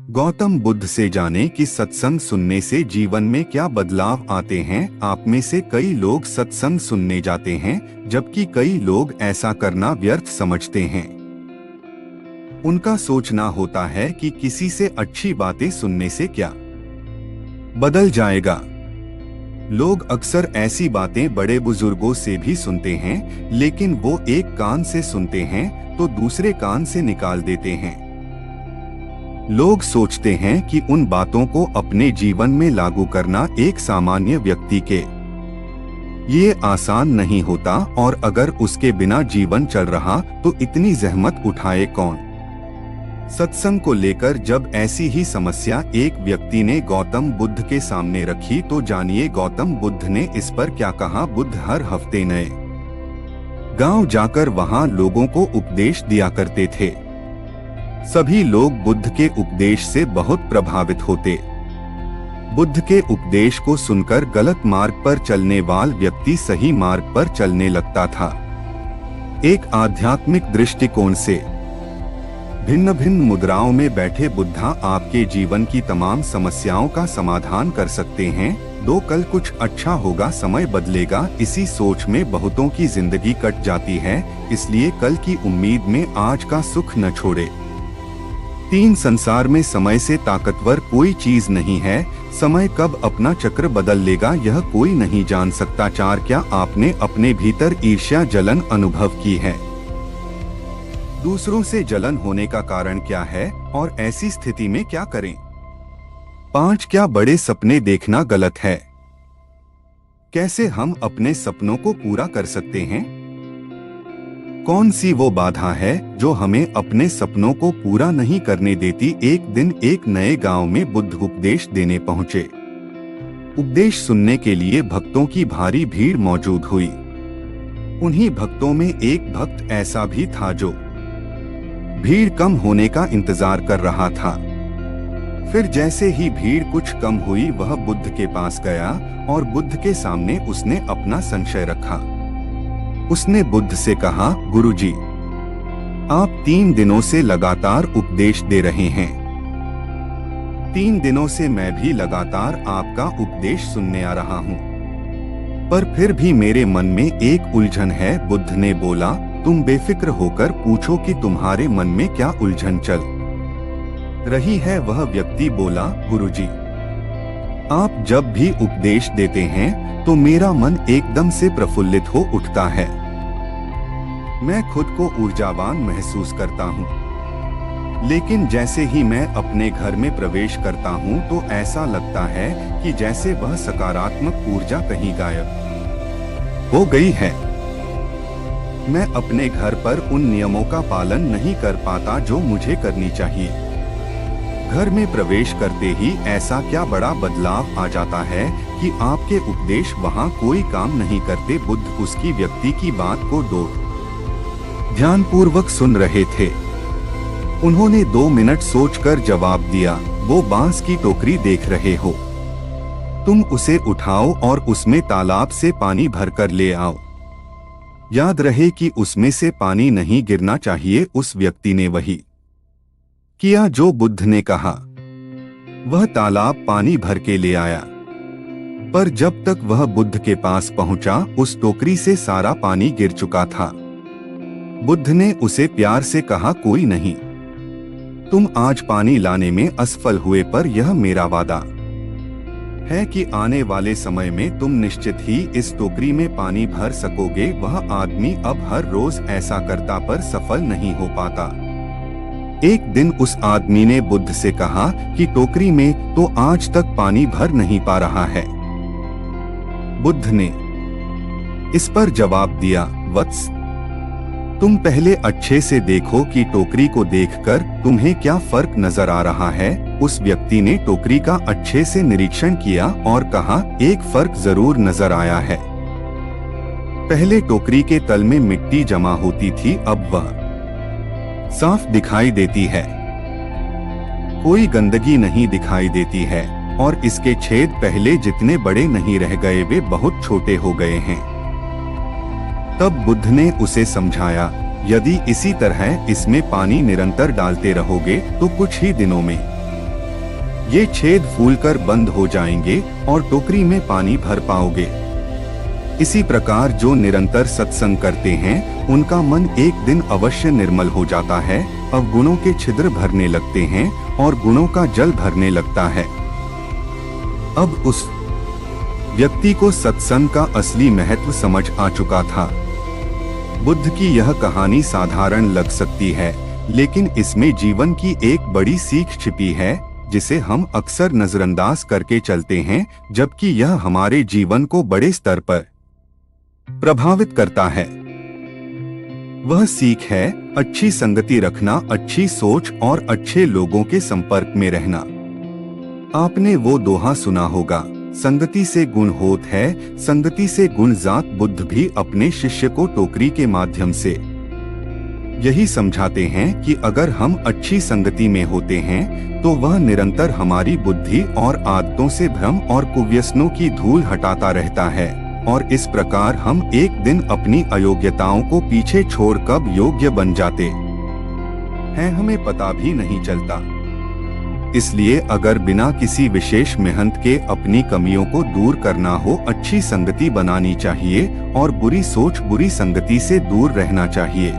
गौतम बुद्ध से जाने कि सत्संग सुनने से जीवन में क्या बदलाव आते हैं। आप में से कई लोग सत्संग सुनने जाते हैं, जबकि कई लोग ऐसा करना व्यर्थ समझते हैं। उनका सोचना होता है कि किसी से अच्छी बातें सुनने से क्या बदल जाएगा। लोग अक्सर ऐसी बातें बड़े बुजुर्गों से भी सुनते हैं, लेकिन वो एक कान से सुनते हैं तो दूसरे कान से निकाल देते हैं। लोग सोचते हैं कि उन बातों को अपने जीवन में लागू करना एक सामान्य व्यक्ति के ये आसान नहीं होता, और अगर उसके बिना जीवन चल रहा तो इतनी जहमत उठाए कौन। सत्संग को लेकर जब ऐसी ही समस्या एक व्यक्ति ने गौतम बुद्ध के सामने रखी तो जानिए गौतम बुद्ध ने इस पर क्या कहा। बुद्ध हर हफ्ते नए गांव जाकर वहां लोगों को उपदेश दिया करते थे। सभी लोग बुद्ध के उपदेश से बहुत प्रभावित होते। बुद्ध के उपदेश को सुनकर गलत मार्ग पर चलने वाला व्यक्ति सही मार्ग पर चलने लगता था। एक आध्यात्मिक दृष्टिकोण से भिन्न भिन्न मुद्राओं में बैठे बुद्धा आपके जीवन की तमाम समस्याओं का समाधान कर सकते हैं। दो कल कुछ अच्छा होगा, समय बदलेगा, इसी सोच में बहुतों की जिंदगी कट जाती है। इसलिए कल की उम्मीद में आज का सुख न छोड़े। 3 संसार में समय से ताकतवर कोई चीज नहीं है। समय कब अपना चक्र बदल लेगा यह कोई नहीं जान सकता। 4 क्या आपने अपने भीतर ईर्ष्या जलन अनुभव की है? दूसरों से जलन होने का कारण क्या है और ऐसी स्थिति में क्या करें? 5 क्या बड़े सपने देखना गलत है? कैसे हम अपने सपनों को पूरा कर सकते हैं? कौन सी वो बाधा है जो हमें अपने सपनों को पूरा नहीं करने देती? एक दिन एक नए गांव में बुद्ध उपदेश देने पहुंचे। उपदेश सुनने के लिए भक्तों की भारी भीड़ मौजूद हुई। उन्हीं भक्तों में एक भक्त ऐसा भी था जो भीड़ कम होने का इंतजार कर रहा था। फिर जैसे ही भीड़ कुछ कम हुई वह बुद्ध के पास गया और बुद्ध के सामने उसने अपना संशय रखा। उसने बुद्ध से कहा, गुरुजी, आप 3 दिनों से लगातार उपदेश दे रहे हैं। 3 दिनों से मैं भी लगातार आपका उपदेश सुनने आ रहा हूँ, पर फिर भी मेरे मन में एक उलझन है। बुद्ध ने बोला, तुम बेफिक्र होकर पूछो कि तुम्हारे मन में क्या उलझन चल रही है। वह व्यक्ति बोला, गुरुजी, आप जब भी उपदेश देते हैं तो मेरा मन एकदम से प्रफुल्लित हो उठता है। मैं खुद को ऊर्जावान महसूस करता हूँ, लेकिन जैसे ही मैं अपने घर में प्रवेश करता हूँ तो ऐसा लगता है कि जैसे वह सकारात्मक ऊर्जा कहीं गायब हो गई है। मैं अपने घर पर उन नियमों का पालन नहीं कर पाता जो मुझे करनी चाहिए। घर में प्रवेश करते ही ऐसा क्या बड़ा बदलाव आ जाता है कि आपके उपदेश वहां कोई काम नहीं करते। बुद्ध उसकी व्यक्ति की बात को ध्यानपूर्वक सुन रहे थे। उन्होंने 2 मिनट सोचकर जवाब दिया, वो बांस की टोकरी देख रहे हो, तुम उसे उठाओ और उसमें तालाब से पानी भरकर ले आओ। याद रहे कि उसमें से पानी नहीं गिरना चाहिए। उस व्यक्ति ने वही किया जो बुद्ध ने कहा। वह तालाब पानी भर के ले आया, पर जब तक वह बुद्ध के पास पहुंचा उस टोकरी से सारा पानी गिर चुका था। बुद्ध ने उसे प्यार से कहा, कोई नहीं, तुम आज पानी लाने में असफल हुए, पर यह मेरा वादा है कि आने वाले समय में तुम निश्चित ही इस टोकरी में पानी भर सकोगे। वह आदमी अब हर रोज ऐसा करता पर सफल नहीं हो पाता। एक दिन उस आदमी ने बुद्ध से कहा कि टोकरी में तो आज तक पानी भर नहीं पा रहा है। बुद्ध ने इस पर जवाब दिया, वत्स, तुम पहले अच्छे से देखो कि टोकरी को देखकर तुम्हें क्या फर्क नजर आ रहा है। उस व्यक्ति ने टोकरी का अच्छे से निरीक्षण किया और कहा, एक फर्क जरूर नजर आया है। पहले टोकरी के तल में मिट्टी जमा होती थी, अब वह साफ दिखाई देती है, कोई गंदगी नहीं दिखाई देती है, और इसके छेद पहले जितने बड़े नहीं रह गए, वे बहुत छोटे हो गए हैं। तब बुद्ध ने उसे समझाया, यदि इसी तरह इसमें पानी निरंतर डालते रहोगे तो कुछ ही दिनों में ये छेद फूलकर बंद हो जाएंगे और टोकरी में पानी भर पाओगे। इसी प्रकार जो निरंतर सत्संग करते हैं उनका मन एक दिन अवश्य निर्मल हो जाता है, अवगुणों के छिद्र भरने लगते हैं और गुणों का जल भरने लगता है। अब उस व्यक्ति को सत्संग का असली महत्व समझ आ चुका था। बुद्ध की यह कहानी साधारण लग सकती है, लेकिन इसमें जीवन की एक बड़ी सीख छिपी है जिसे हम अक्सर नजरअंदाज करके चलते हैं, जबकि यह हमारे जीवन को बड़े स्तर पर प्रभावित करता है। वह सीख है अच्छी संगति रखना, अच्छी सोच और अच्छे लोगों के संपर्क में रहना। आपने वो दोहा सुना होगा, संगति से गुण होत है, संगति से गुण जात। बुद्ध भी अपने शिष्य को टोकरी के माध्यम से यही समझाते हैं कि अगर हम अच्छी संगति में होते हैं तो वह निरंतर हमारी बुद्धि और आदतों से भ्रम और कुव्यसनों की धूल हटाता रहता है, और इस प्रकार हम एक दिन अपनी अयोग्यताओं को पीछे छोड़ कब योग्य बन जाते हैं हमें पता भी नहीं चलता। इसलिए अगर बिना किसी विशेष मेहनत के अपनी कमियों को दूर करना हो, अच्छी संगति बनानी चाहिए और बुरी सोच, बुरी संगति से दूर रहना चाहिए।